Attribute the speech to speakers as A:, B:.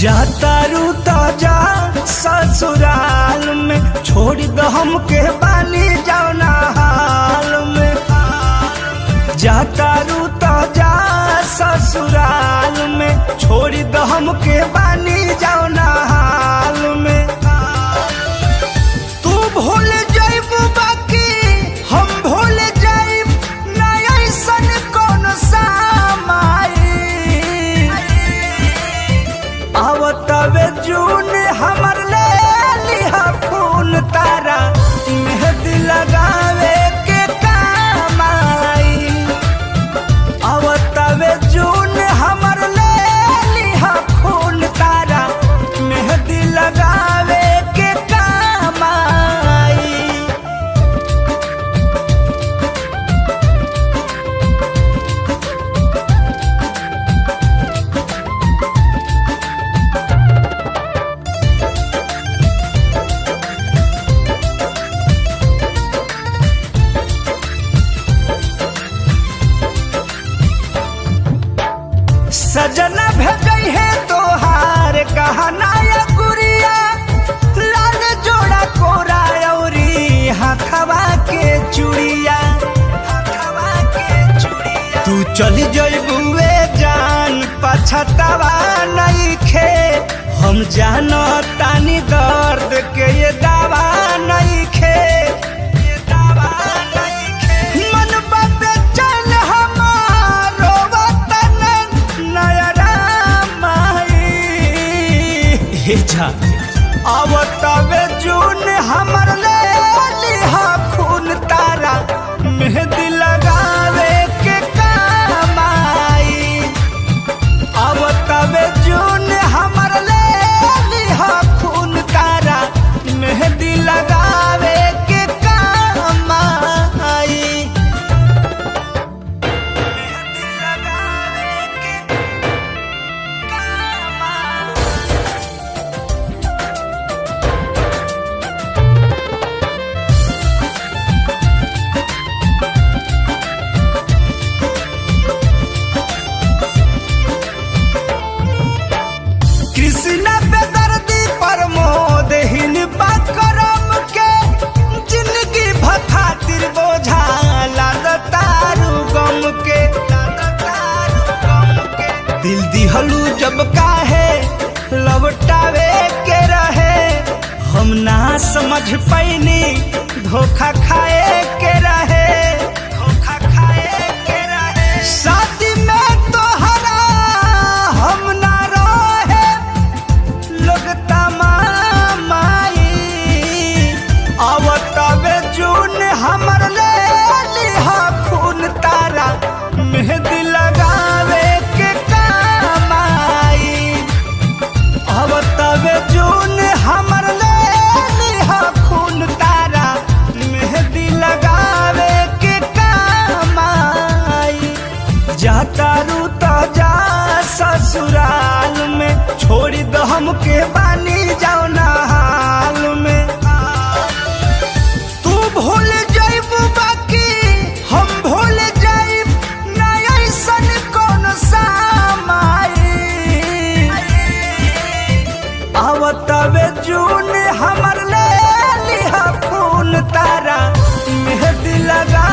A: जाता रूता जा ससुराल में, छोड़ दो हमके बानी जाओ ना हाल में। जाता रूता जा ससुराल में, छोड़ दो हमके बानी जाओ ना हाल में। तू भूल जाइब बाकी हम भूल जाइब ना, ऐसन कौन सामाई। आवतवे जून हमर ले लिहा खून तारा, मेहंदी लगावे के काम आई। आवतवे जून हमर ले लिहा खून तारा, मेहंदी लगावे के काम आई। सजना भेजई है तोहार गहना या गुड़िया, लाल जोड़ा कोरा औरी हाथवा के चूड़िया। तू चली जइबुए जान पछतावा नइखे, हम जानो तानी दर्द के ये दावा नइखे। मन बाबे चल हमारो वतन नयरा माई। हे जा आवतवे जून हमर ले लिहा खून तारा, मेहंदी लगावे के काम आई। आवतवे जून हमर ले लिहा खून तारा, मेहंदी लगावे के काम आई। मेहंदी लगावे के काम आई। कृष्णा बेदर्दी प्रमोद हिन करम के, जिंदगी भखातिर बोझा लाद तारू गम के। दिल दिहलू जब काहे लौटावे के रहे, हम ना समझ पैनी धोखा खाए के रहे। शादी में तोहरा हम ना रहे लोग तमामाई। आवतवे जून हमर ले लिहा खून तारा, मेहंदी लगावे के काम आई। आवतवे जून हमर ले लिहा खून तारा, मेहंदी लगावे के काम आई। जाता रूता जा ससुराल में, छोड़ दो हमके बानी जाओ ना हाल में। तू भूल जाइब बाकी हम भूल जाइब ना, ऐसन कौन सामाई। आवतवे जून हमर ले लिहा खून तारा, मेहंदी लगा